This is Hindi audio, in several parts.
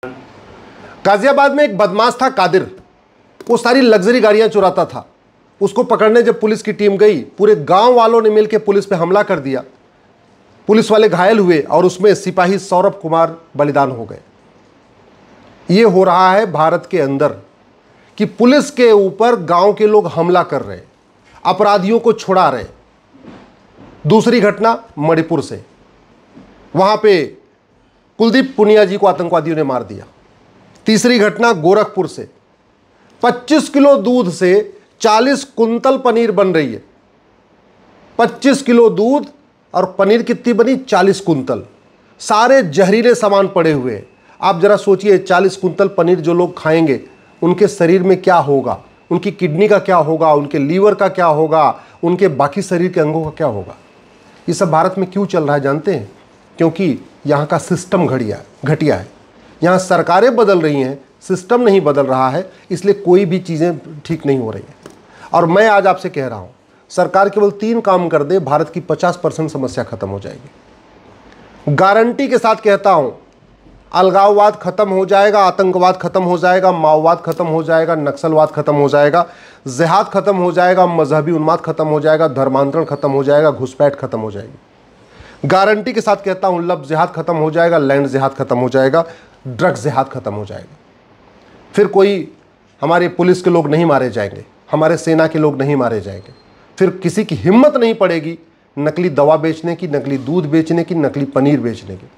गाजियाबाद में एक बदमाश था कादिर, वो सारी लग्जरी गाड़ियां चुराता था। उसको पकड़ने जब पुलिस की टीम गई, पूरे गांव वालों ने मिलकर पुलिस पे हमला कर दिया। पुलिस वाले घायल हुए और उसमें सिपाही सौरभ कुमार बलिदान हो गए। ये हो रहा है भारत के अंदर कि पुलिस के ऊपर गांव के लोग हमला कर रहे, अपराधियों को छुड़ा रहे। दूसरी घटना मणिपुर से, वहां पे कुलदीप पुनिया जी को आतंकवादियों ने मार दिया। तीसरी घटना गोरखपुर से, 25 किलो दूध से 40 कुंतल पनीर बन रही है। 25 किलो दूध और पनीर कितनी बनी? 40 कुंतल। सारे जहरीले सामान पड़े हुए हैं। आप जरा सोचिए, 40 कुंतल पनीर जो लोग खाएंगे उनके शरीर में क्या होगा, उनकी किडनी का क्या होगा, उनके लीवर का क्या होगा, उनके बाकी शरीर के अंगों का क्या होगा। ये सब भारत में क्यों चल रहा है जानते हैं? क्योंकि यहाँ का सिस्टम घटिया है। यहाँ सरकारें बदल रही हैं, सिस्टम नहीं बदल रहा है, इसलिए कोई भी चीज़ें ठीक नहीं हो रही हैं। और मैं आज आपसे कह रहा हूँ, सरकार केवल 3 काम कर दे, भारत की 50% समस्या खत्म हो जाएगी। गारंटी के साथ कहता हूँ, अलगाववाद खत्म हो जाएगा, आतंकवाद खत्म हो जाएगा, माओवाद खत्म हो जाएगा, नक्सलवाद खत्म हो जाएगा, जिहाद खत्म हो जाएगा, मजहबी उन्माद खत्म हो जाएगा, धर्मांतरण खत्म हो जाएगा, घुसपैठ खत्म हो जाएगी। गारंटी के साथ कहता हूँ, लव जिहाद खत्म हो जाएगा, लैंड जिहाद खत्म हो जाएगा, ड्रग्स जिहाद खत्म हो जाएगा। फिर कोई हमारे पुलिस के लोग नहीं मारे जाएंगे, हमारे सेना के लोग नहीं मारे जाएंगे। फिर किसी की हिम्मत नहीं पड़ेगी नकली दवा बेचने की, नकली दूध बेचने की, नकली पनीर बेचने की।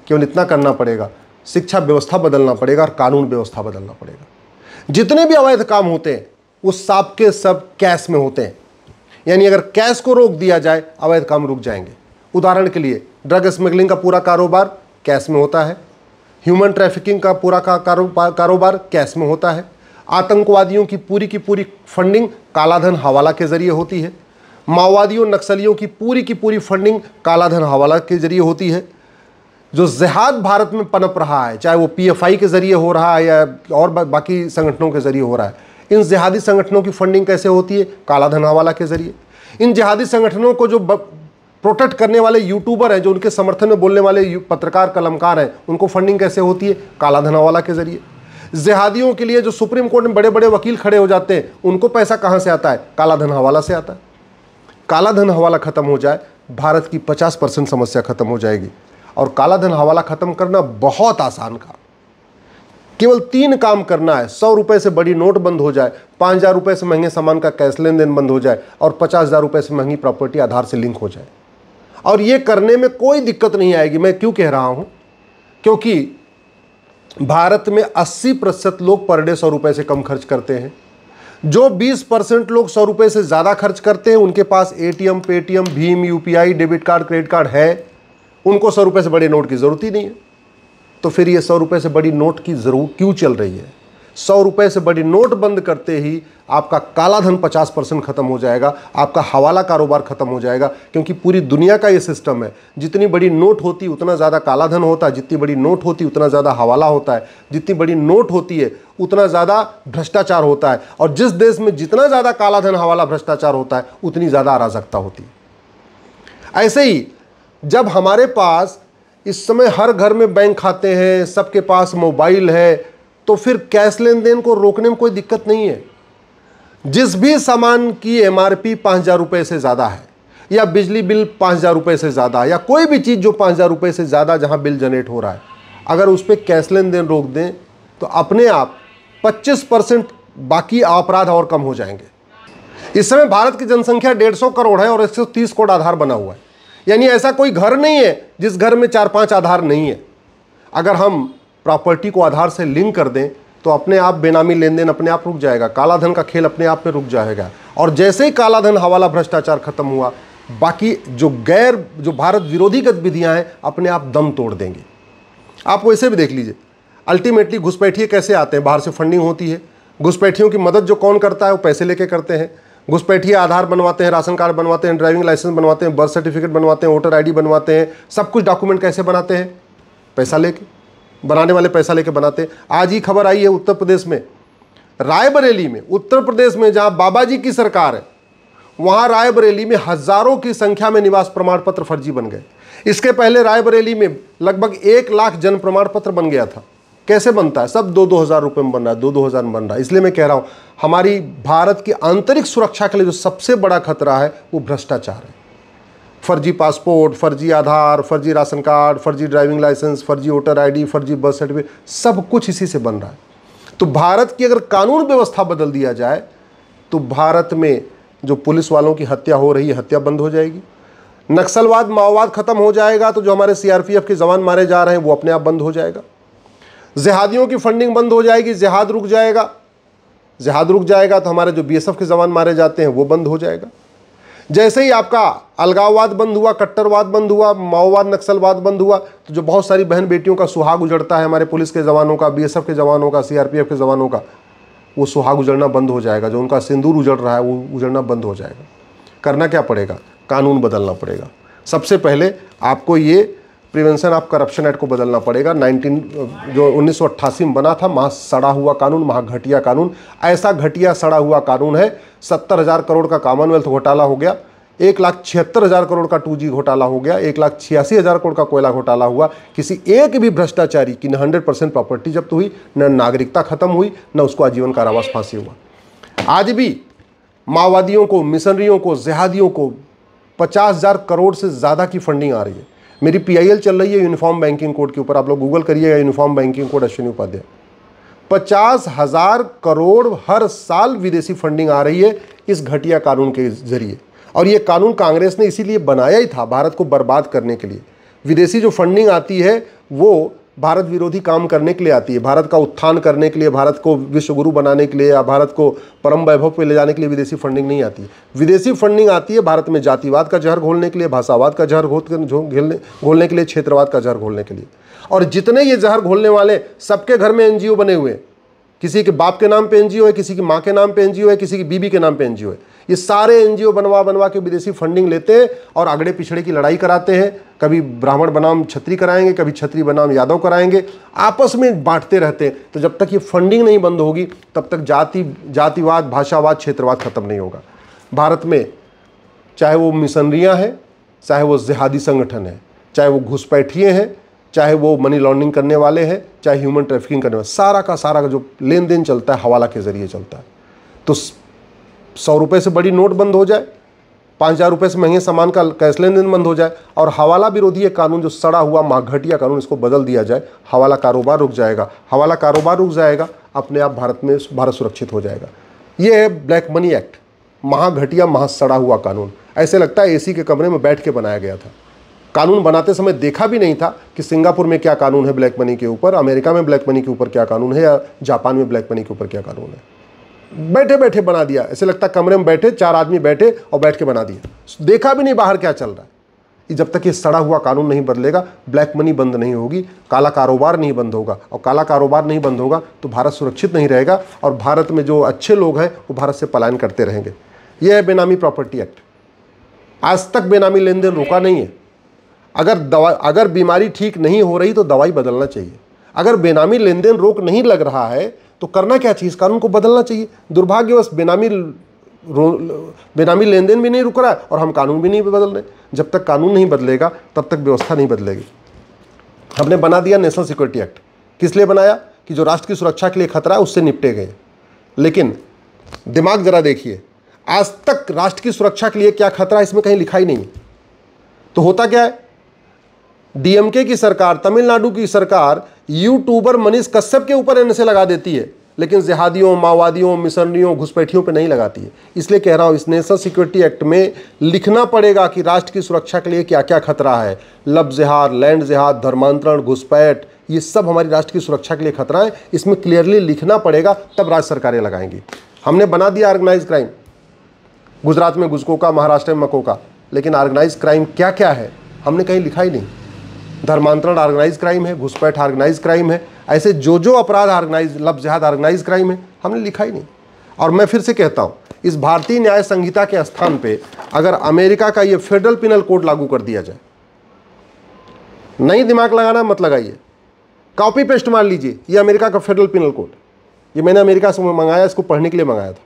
केवल इतना करना पड़ेगा, शिक्षा व्यवस्था बदलना पड़ेगा और कानून व्यवस्था बदलना पड़ेगा। जितने भी अवैध काम होते हैं वो सब के सब कैश में होते हैं, यानी अगर कैश को रोक दिया जाए अवैध काम रुक जाएंगे। उदाहरण के लिए, ड्रग स्मगलिंग का पूरा कारोबार कैश में होता है, ह्यूमन ट्रैफिकिंग का पूरा कारोबार कैश में होता है, आतंकवादियों की पूरी फंडिंग कालाधन हवाला के जरिए होती है, माओवादियों नक्सलियों की पूरी फंडिंग कालाधन हवाला के जरिए होती है। जो जिहाद भारत में पनप रहा है, चाहे वो पीएफआई के जरिए हो रहा है या और बाकी संगठनों के जरिए हो रहा है, इन जिहादी संगठनों की फंडिंग कैसे होती है? कालाधन हवाला के जरिए। इन जिहादी संगठनों को जो प्रोटेक्ट करने वाले यूट्यूबर हैं, जो उनके समर्थन में बोलने वाले पत्रकार कलमकार हैं, उनको फंडिंग कैसे होती है? कालाधन हवाला के जरिए। जिहादियों के लिए जो सुप्रीम कोर्ट में बड़े बड़े वकील खड़े हो जाते हैं, उनको पैसा कहाँ से आता है? कालाधन हवाला से आता है। कालाधन हवाला खत्म हो जाए, भारत की 50% समस्या खत्म हो जाएगी। और कालाधन हवाला खत्म करना बहुत आसान काम, केवल 3 काम करना है। 100 रुपये से बड़ी नोट बंद हो जाए, 5,000 रुपये से महंगे सामान का कैश लेन देन बंद हो जाए और 50,000 रुपये से महंगी प्रॉपर्टी आधार से लिंक हो जाए। और ये करने में कोई दिक्कत नहीं आएगी। मैं क्यों कह रहा हूँ? क्योंकि भारत में 80% लोग पर डे 100 रुपये से कम खर्च करते हैं। जो 20% लोग 100 रुपये से ज़्यादा खर्च करते हैं, उनके पास एटीएम, पेटीएम, भीम, UPI, debit card, credit card है, उनको 100 रुपये से बड़े नोट की ज़रूरत ही नहीं है। तो फिर ये 100 रुपये से बड़ी नोट की ज़रूरत क्यों चल रही है? 100 रुपये से बड़ी नोट बंद करते ही आपका कालाधन 50% खत्म हो जाएगा, आपका हवाला कारोबार खत्म हो जाएगा। क्योंकि पूरी दुनिया का ये सिस्टम है, जितनी बड़ी नोट होती उतना ज़्यादा कालाधन होता है, जितनी बड़ी नोट होती उतना ज़्यादा हवाला होता है, जितनी बड़ी नोट होती है उतना ज़्यादा भ्रष्टाचार होता है, और जिस देश में जितना ज़्यादा कालाधन हवाला भ्रष्टाचार होता है उतनी ज़्यादा अराजकता होती है। ऐसे ही जब हमारे पास इस समय हर घर में बैंक खाते हैं, सबके पास मोबाइल है, तो फिर कैश लेन देन को रोकने में कोई दिक्कत नहीं है। जिस भी सामान की एमआरपी 5,000 रुपये से ज़्यादा है, या बिजली बिल 5,000 रुपये से ज़्यादा है, या कोई भी चीज़ जो 5,000 रुपये से ज़्यादा जहां बिल जनरेट हो रहा है, अगर उस पर कैश लेन देन रोक दें तो अपने आप 25% बाकी अपराध और कम हो जाएंगे। इस समय भारत की जनसंख्या 150 करोड़ है और 130 करोड़ आधार बना हुआ है, यानी ऐसा कोई घर नहीं है जिस घर में 4-5 आधार नहीं है। अगर हम प्रॉपर्टी को आधार से लिंक कर दें तो अपने आप बेनामी लेन देन अपने आप रुक जाएगा, कालाधन का खेल अपने आप में रुक जाएगा। और जैसे ही कालाधन हवाला भ्रष्टाचार खत्म हुआ, बाकी जो भारत विरोधी गतिविधियां हैं अपने आप दम तोड़ देंगे। आप वैसे भी देख लीजिए, अल्टीमेटली घुसपैठिए कैसे आते हैं? बाहर से फंडिंग होती है। घुसपैठियों की मदद जो कौन करता है? वो पैसे लेके करते हैं। घुसपैठिए आधार बनवाते हैं, राशन कार्ड बनवाते हैं, ड्राइविंग लाइसेंस बनवाते हैं, बर्थ सर्टिफिकेट बनवाते हैं, वोटर आईडी बनवाते हैं। सब कुछ डॉक्यूमेंट कैसे बनाते हैं? पैसा लेके, बनाने वाले पैसा लेके बनाते हैं। आज ही खबर आई है उत्तर प्रदेश में, रायबरेली में, उत्तर प्रदेश में जहां बाबा जी की सरकार है, वहां रायबरेली में हजारों की संख्या में निवास प्रमाण पत्र फर्जी बन गए। इसके पहले रायबरेली में लगभग 1 लाख जन्म प्रमाण पत्र बन गया था। कैसे बनता है? सब 2-2 हज़ार रुपये में बन रहा है, 2-2 हज़ार में बन रहा है। इसलिए मैं कह रहा हूँ हमारी भारत की आंतरिक सुरक्षा के लिए जो सबसे बड़ा खतरा है वो भ्रष्टाचार है। फर्जी पासपोर्ट, फर्जी आधार, फर्जी राशन कार्ड, फर्जी ड्राइविंग लाइसेंस, फर्जी वोटर आईडी, फर्जी बर्थ सर्टिफिकेट, सब कुछ इसी से बन रहा है। तो भारत की अगर कानून व्यवस्था बदल दिया जाए तो भारत में जो पुलिस वालों की हत्या हो रही है, हत्या बंद हो जाएगी। नक्सलवाद, माओवाद खत्म हो जाएगा तो जो हमारे सीआरपीएफ के जवान मारे जा रहे हैं वो अपने आप बंद हो जाएगा। जिहादियों की फंडिंग बंद हो जाएगी, जिहाद रुक जाएगा। जिहाद रुक जाएगा तो हमारे जो बीएसएफ के जवान मारे जाते हैं वो बंद हो जाएगा। जैसे ही आपका अलगाववाद बंद हुआ, कट्टरवाद बंद हुआ, माओवाद, नक्सलवाद बंद हुआ, तो जो बहुत सारी बहन बेटियों का सुहाग उजड़ता है, हमारे पुलिस के जवानों का, बीएसएफ के जवानों का, सीआरपीएफ के जवानों का, वो सुहाग उजड़ना बंद हो जाएगा। जो उनका सिंदूर उजड़ रहा है वो उजड़ना बंद हो जाएगा। करना क्या पड़ेगा? कानून बदलना पड़ेगा। सबसे पहले आपको ये प्रिवेंशन ऑफ करप्शन एक्ट को बदलना पड़ेगा। 1988 में बना था, महा सड़ा हुआ कानून, महा घटिया कानून। ऐसा घटिया सड़ा हुआ कानून है। 70,000 करोड़ का कॉमनवेल्थ घोटाला हो गया, 1,76,000 करोड़ का 2G घोटाला हो गया, 1,86,000 करोड़ का कोयला घोटाला हुआ। किसी एक भी भ्रष्टाचारी की न 100% प्रॉपर्टी जब्त हुई, न नागरिकता खत्म हुई, न उसको आजीवन कारावास फांसी हुआ। आज भी माओवादियों को, मिशनरियों को, जिहादियों को 50,000 करोड़ से ज़्यादा की फंडिंग आ रही है। मेरी PIL चल रही है यूनिफॉर्म बैंकिंग कोड के ऊपर, आप लोग गूगल करिएगा uniform banking code Ashwini Upadhyay. 50,000 crore हर साल विदेशी फंडिंग आ रही है इस घटिया कानून के जरिए। और ये कानून कांग्रेस ने इसीलिए बनाया ही था, भारत को बर्बाद करने के लिए। विदेशी जो फंडिंग आती है वो भारत विरोधी काम करने के लिए आती है, भारत का उत्थान करने के लिए, भारत को विश्वगुरु बनाने के लिए या भारत को परम वैभव पे ले जाने के लिए विदेशी फंडिंग नहीं आती है। विदेशी फंडिंग आती है भारत में जातिवाद का जहर घोलने के लिए, भाषावाद का जहर घोलने के लिए, क्षेत्रवाद का जहर घोलने के लिए। और जितने ये जहर घोलने वाले, सबके घर में NGO बने हुए हैं। किसी के बाप के नाम पे NGO है, किसी की माँ के नाम पे NGO है, किसी की बीबी के नाम पे NGO है। ये सारे NGO बनवा के विदेशी फंडिंग लेते हैं और अगड़े पिछड़े की लड़ाई कराते हैं। कभी ब्राह्मण बनाम क्षत्रिय कराएंगे, कभी क्षत्रिय बनाम यादव कराएंगे, आपस में बांटते रहते हैं। तो जब तक ये फंडिंग नहीं बंद होगी तब तक जातिवाद, भाषावाद, क्षेत्रवाद खत्म नहीं होगा। भारत में चाहे वो मिशनरियाँ हैं, चाहे वो जिहादी संगठन है, चाहे वो घुसपैठिए हैं, चाहे वो मनी लॉन्ड्रिंग करने वाले हैं, चाहे ह्यूमन ट्रैफिकिंग करने वाले, सारा का जो लेन देन चलता है हवाला के जरिए चलता है। तो 100 रुपये से बड़ी नोट बंद हो जाए, 5,000 रुपये से महंगे सामान का कैश लेन देन बंद हो जाए और हवाला विरोधी ये कानून जो सड़ा हुआ घटिया कानून, इसको बदल दिया जाए, हवाला कारोबार रुक जाएगा। हवाला कारोबार रुक जाएगा, अपने आप भारत सुरक्षित हो जाएगा। ये है ब्लैक मनी एक्ट, घटिया, सड़ा हुआ कानून। ऐसे लगता है AC के कमरे में बैठ के बनाया गया था। कानून बनाते समय देखा भी नहीं था कि सिंगापुर में क्या कानून है ब्लैक मनी के ऊपर, अमेरिका में ब्लैक मनी के ऊपर क्या कानून है, या जापान में ब्लैक मनी के ऊपर क्या कानून है। बैठे बैठे बना दिया। ऐसे लगता है कमरे में बैठे 4 आदमी बैठे और बैठ के बना दिया, देखा भी नहीं बाहर क्या चल रहा है। जब तक ये सड़ा हुआ कानून नहीं बदलेगा, ब्लैक मनी बंद नहीं होगी, काला कारोबार नहीं बंद होगा, और काला कारोबार नहीं बंद होगा तो भारत सुरक्षित नहीं रहेगा और भारत में जो अच्छे लोग हैं वो भारत से पलायन करते रहेंगे। यह है बेनामी प्रॉपर्टी एक्ट। आज तक बेनामी लेन देन रुका नहीं है। अगर बीमारी ठीक नहीं हो रही तो दवाई बदलना चाहिए। अगर बेनामी लेन देन रोक नहीं लग रहा है तो करना क्या चाहिए? इस कानून को बदलना चाहिए। दुर्भाग्यवश बेनामी लेन देन भी नहीं रुक रहा है और हम कानून भी नहीं बदल रहे। जब तक कानून नहीं बदलेगा तब तक व्यवस्था नहीं बदलेगी। हमने बना दिया नेशनल सिक्योरिटी एक्ट। किस लिए बनाया? कि जो राष्ट्र की सुरक्षा के लिए खतरा है उससे निपटे गए। लेकिन दिमाग जरा देखिए, आज तक राष्ट्र की सुरक्षा के लिए क्या खतरा है इसमें कहीं लिखा ही नहीं। तो होता क्या है, DMK की सरकार, तमिलनाडु की सरकार यूट्यूबर मनीष कश्यप के ऊपर NSA लगा देती है, लेकिन जिहादियों, माओवादियों, मिशनरियों, घुसपैठियों पे नहीं लगाती है। इसलिए कह रहा हूँ इस नेशनल सिक्योरिटी एक्ट में लिखना पड़ेगा कि राष्ट्र की सुरक्षा के लिए क्या क्या खतरा है। लब जिहाद, लैंड जिहाद, धर्मांतरण, घुसपैठ, ये सब हमारी राष्ट्र की सुरक्षा के लिए खतरा है। इसमें क्लियरली लिखना पड़ेगा, तब राज्य सरकारें लगाएंगी। हमने बना दिया ऑर्गेनाइज क्राइम, गुजरात में गुजकोका, महाराष्ट्र में मकोका, लेकिन ऑर्गेनाइज क्राइम क्या क्या है हमने कहीं लिखा ही नहीं। धर्मांतरण ऑर्गेनाइज क्राइम है, घुसपैठ ऑर्गेनाइज क्राइम है, ऐसे जो अपराध ऑर्गेनाइज, लब जिहाद ऑर्गेनाइज क्राइम है, हमने लिखा ही नहीं। और मैं फिर से कहता हूं, इस भारतीय न्याय संहिता के स्थान पे अगर अमेरिका का ये फेडरल पिनल कोड लागू कर दिया जाए, नहीं दिमाग लगाना मत लगाइए, कॉपी पेस्ट मार लीजिए, ये अमेरिका का फेडरल पिनल कोड, ये मैंने अमेरिका से मंगाया, इसको पढ़ने के लिए मंगाया था।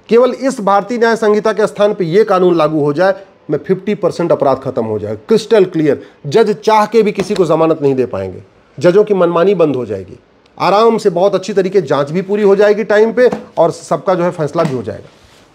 केवल इस भारतीय न्याय संहिता के स्थान पे ये कानून लागू हो जाए, में 50% अपराध खत्म हो जाए, क्रिस्टल क्लियर। जज चाह के भी किसी को जमानत नहीं दे पाएंगे, जजों की मनमानी बंद हो जाएगी। आराम से बहुत अच्छी तरीके जांच भी पूरी हो जाएगी टाइम पे और सबका जो है फैसला भी हो जाएगा।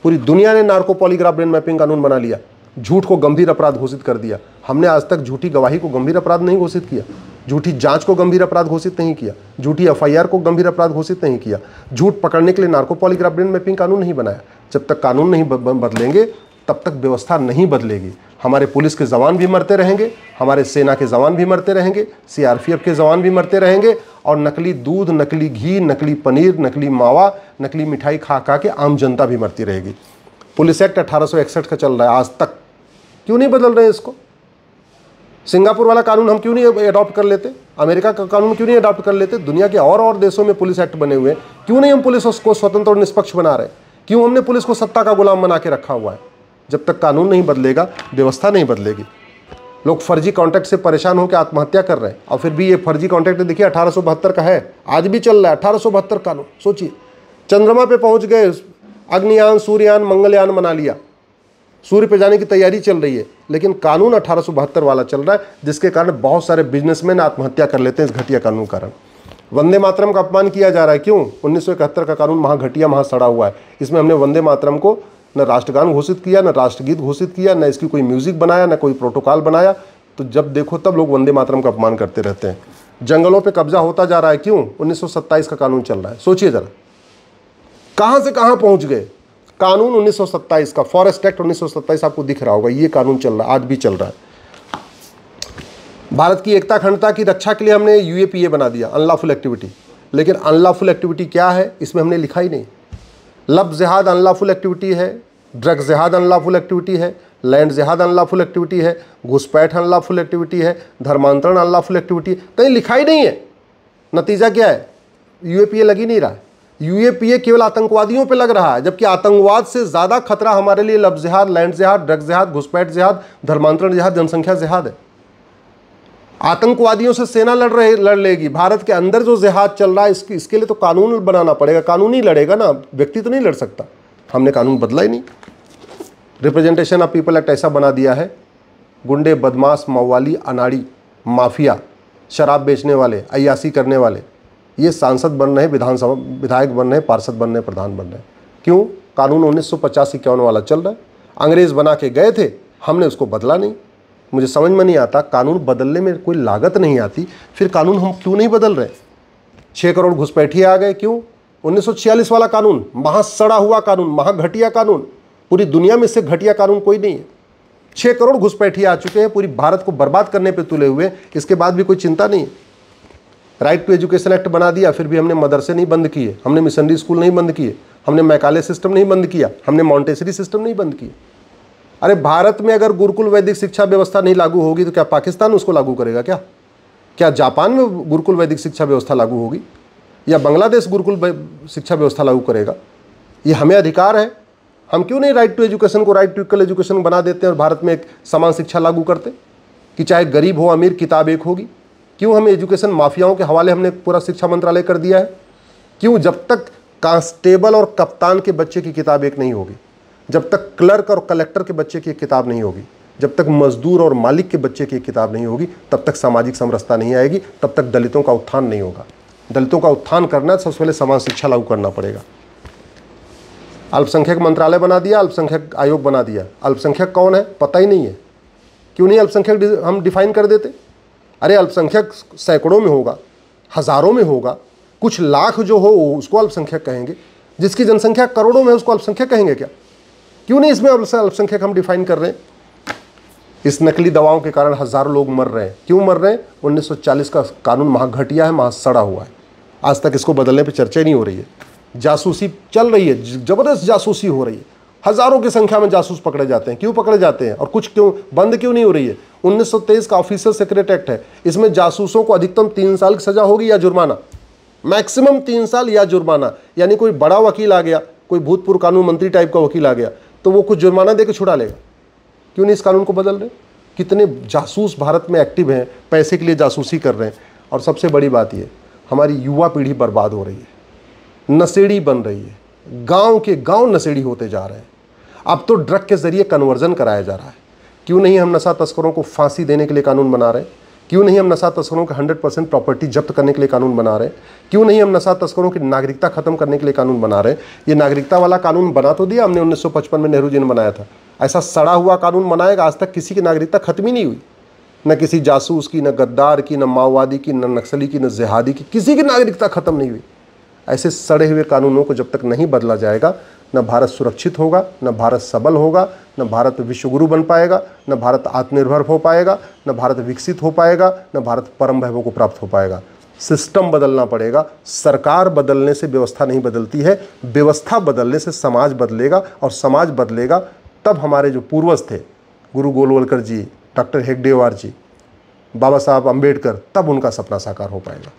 पूरी दुनिया ने नार्को पॉलीग्राफ ब्रेन मैपिंग कानून बना लिया, झूठ को गंभीर अपराध घोषित कर दिया। हमने आज तक झूठी गवाही को गंभीर अपराध नहीं घोषित किया, झूठी जांच को गंभीर अपराध घोषित नहीं किया, झूठी एफआईआर को गंभीर अपराध घोषित नहीं किया, झूठ पकड़ने के लिए नार्को पॉलीग्राफ ब्रेन मैपिंग कानून नहीं बनाया। जब तक कानून नहीं बदलेंगे तब तक व्यवस्था नहीं बदलेगी। हमारे पुलिस के जवान भी मरते रहेंगे, हमारे सेना के जवान भी मरते रहेंगे, सीआरपीएफ के जवान भी मरते रहेंगे और नकली दूध, नकली घी, नकली पनीर, नकली मावा, नकली मिठाई खा खा के आम जनता भी मरती रहेगी। पुलिस एक्ट 1861 का चल रहा है आज तक, क्यों नहीं बदल रहे इसको? सिंगापुर वाला कानून हम क्यों नहीं अडॉप्ट कर लेते? अमेरिका का कानून क्यों नहीं अडॉप्ट कर लेते? दुनिया के और देशों में पुलिस एक्ट बने हुए हैं, क्यों नहीं हम पुलिस को स्वतंत्र और निष्पक्ष बना रहे? क्यों हमने पुलिस को सत्ता का गुलाम बना के रखा हुआ है? जब तक कानून नहीं बदलेगा व्यवस्था नहीं बदलेगी। लोग फर्जी कॉन्ट्रैक्ट से परेशान होकर आत्महत्या कर रहे हैं और फिर भी ये फर्जी कॉन्ट्रैक्ट देखिए 1872 का है, आज भी चल रहा है 1872 कानून। सोचिए, चंद्रमा पे पहुंच गए, अग्नियान, सूर्ययान, मंगलयान बना लिया, सूर्य पे जाने की तैयारी चल रही है, लेकिन कानून 1872 वाला चल रहा है, जिसके कारण बहुत सारे बिजनेसमैन आत्महत्या कर लेते हैं इस घटिया कानून के कारण। वंदे मातरम का अपमान किया जा रहा है, क्यों? 1971 का कानून महा घटिया, महा सड़ा हुआ है। इसमें हमने वंदे मातरम को न राष्ट्रगान घोषित किया, न राष्ट्रगीत घोषित किया, न इसकी कोई म्यूजिक बनाया, न कोई प्रोटोकॉल बनाया। तो जब देखो तब लोग वंदे मातरम का अपमान करते रहते हैं। जंगलों पे कब्जा होता जा रहा है, क्यों? 1927 का कानून चल रहा है। सोचिए जरा, कहां से कहां पहुंच गए। कानून 1927 का, फॉरेस्ट एक्ट 1927 आपको दिख रहा होगा, ये कानून चल रहा है, आज भी चल रहा है। भारत की एकता अखंडता की रक्षा के लिए हमने यूएपीए बना दिया, अनलॉफुल एक्टिविटी। लेकिन अनलॉफुल एक्टिविटी क्या है इसमें हमने लिखा ही नहीं। लब जिहाद अनलॉफुल एक्टिविटी है, ड्रग जिहाद अनलॉफुल एक्टिविटी है, लैंड जिहाद अनलॉफुल एक्टिविटी है, घुसपैठ अनलॉफुल एक्टिविटी है, धर्मांतरण अनलॉफुल एक्टिविटी है, कहीं लिखा ही नहीं है। नतीजा क्या है? यूएपीए लग ही नहीं रहा है। यूएपीए केवल आतंकवादियों पे लग रहा है, जबकि आतंकवाद से ज़्यादा खतरा हमारे लिए लब जिहाद, लैंड जिहाद, ड्रग जिहाद, घुसपैठ जिहाद, धर्मांतरण जिहाद, जनसंख्या जिहाद है। आतंकवादियों से सेना लड़ लेगी। भारत के अंदर जो जिहाद चल रहा है इसके लिए तो कानून बनाना पड़ेगा। कानून ही लड़ेगा ना, व्यक्ति तो नहीं लड़ सकता। हमने कानून बदला ही नहीं। रिप्रेजेंटेशन ऑफ पीपल एक्ट ऐसा बना दिया है, गुंडे, बदमाश, मवाली, अनाड़ी, माफिया, शराब बेचने वाले, अय्यासी करने वाले, ये सांसद बन रहे हैं, विधानसभा विधायक बन रहे हैं, पार्षद बन रहे हैं, प्रधान बन रहे हैं। क्यों? कानून 1950-51 वाला चल रहा है। अंग्रेज बना के गए थे, हमने उसको बदला नहीं। मुझे समझ में नहीं आता, कानून बदलने में कोई लागत नहीं आती, फिर कानून हम क्यों नहीं बदल रहे? 6 करोड़ घुसपैठिए आ गए, क्यों? 1946 वाला कानून, महा सड़ा हुआ कानून, महा घटिया कानून, पूरी दुनिया में इससे घटिया कानून कोई नहीं है। 6 करोड़ घुसपैठिए आ चुके हैं, पूरी भारत को बर्बाद करने पे तुले हुए, इसके बाद भी कोई चिंता नहीं है। राइट टू एजुकेशन एक्ट बना दिया, फिर भी हमने मदरसे नहीं बंद किए, हमने मिशनरी स्कूल नहीं बंद किए, हमने मैकाले सिस्टम नहीं बंद किया, हमने मॉन्टेसरी सिस्टम नहीं बंद किया। अरे भारत में अगर गुरुकुल वैदिक शिक्षा व्यवस्था नहीं लागू होगी तो क्या पाकिस्तान उसको लागू करेगा? क्या जापान में गुरुकुल वैदिक शिक्षा व्यवस्था लागू होगी? या बांग्लादेश गुरुकुल शिक्षा व्यवस्था लागू करेगा? ये हमें अधिकार है। हम क्यों नहीं राइट टू एजुकेशन को राइट टू इक्वल एजुकेशन बना देते हैं और भारत में एक समान शिक्षा लागू करते कि चाहे गरीब हो अमीर, किताब एक होगी? क्यों हम एजुकेशन माफियाओं के हवाले हमने पूरा शिक्षा मंत्रालय कर दिया है? क्यों? जब तक कांस्टेबल और कप्तान के बच्चे की किताब एक नहीं होगी, जब तक क्लर्क और कलेक्टर के बच्चे की एक किताब नहीं होगी, जब तक मजदूर और मालिक के बच्चे की एक किताब नहीं होगी, तब तक सामाजिक समरसता नहीं आएगी, तब तक दलितों का उत्थान नहीं होगा। दलितों का उत्थान करना है, सबसे पहले समान शिक्षा लागू करना पड़ेगा। अल्पसंख्यक मंत्रालय बना दिया, अल्पसंख्यक आयोग बना दिया। अल्पसंख्यक कौन है पता ही नहीं है। क्यों नहीं अल्पसंख्यक हम डिफाइन कर देते? अरे अल्पसंख्यक सैकड़ों में होगा, हज़ारों में होगा, कुछ लाख जो हो उसको अल्पसंख्यक कहेंगे, जिसकी जनसंख्या करोड़ों में है उसको अल्पसंख्यक कहेंगे क्या? क्यों नहीं इसमें अल्पसंख्यक हम डिफाइन कर रहे हैं? इस नकली दवाओं के कारण हज़ारों लोग मर रहे हैं। क्यों मर रहे हैं? 1940 का कानून महा घटिया है, महा सड़ा हुआ है। आज तक इसको बदलने पर चर्चा नहीं हो रही है। जासूसी चल रही है, ज़बरदस्त जासूसी हो रही है, हज़ारों की संख्या में जासूस पकड़े जाते हैं। क्यों पकड़े जाते हैं और कुछ क्यों बंद क्यों नहीं हो रही है? 1923 का ऑफिसर सेक्रेट एक्ट है, इसमें जासूसों को अधिकतम 3 साल की सज़ा होगी या जुर्माना, मैक्सिमम 3 साल या जुर्माना। यानी कोई बड़ा वकील आ गया, कोई भूतपूर्व कानून मंत्री टाइप का वकील आ गया तो वो कुछ जुर्माना देकर छुड़ा लेगा। क्यों नहीं इस कानून को बदल रहे? कितने जासूस भारत में एक्टिव हैं, पैसे के लिए जासूसी कर रहे हैं। और सबसे बड़ी बात ये, हमारी युवा पीढ़ी बर्बाद हो रही है, नशेड़ी बन रही है, गांव के गांव नशेड़ी होते जा रहे हैं। अब तो ड्रग के ज़रिए कन्वर्जन कराया जा रहा है। क्यों नहीं हम नशा तस्करों को फांसी देने के लिए कानून बना रहे हैं? क्यों नहीं हम नशा तस्करों के 100% प्रॉपर्टी जब्त करने के लिए कानून बना रहे हैं? क्यों नहीं हम नशा तस्करों की नागरिकता खत्म करने के लिए कानून बना रहे हैं? ये नागरिकता वाला कानून बना तो दिया हमने, 1955 में नेहरू जी ने बनाया था। ऐसा सड़ा हुआ कानून बनाएगा, आज तक किसी की नागरिकता खत्म ही नहीं हुई, न किसी जासूस की, न गद्दार की, न माओवादी की, न नक्सली की, न जिहादी की, किसी की नागरिकता खत्म नहीं हुई। ऐसे सड़े हुए कानूनों को जब तक नहीं बदला जाएगा, न भारत सुरक्षित होगा, न भारत सबल होगा, न भारत विश्वगुरु बन पाएगा, न भारत आत्मनिर्भर हो पाएगा, न भारत विकसित हो पाएगा, न भारत परम वैभव को प्राप्त हो पाएगा। सिस्टम बदलना पड़ेगा। सरकार बदलने से व्यवस्था नहीं बदलती है, व्यवस्था बदलने से समाज बदलेगा, और समाज बदलेगा तब हमारे जो पूर्वज थे, गुरु गोलवलकर जी, डॉक्टर हेगडेवार जी, बाबा साहब अम्बेडकर, तब उनका सपना साकार हो पाएगा।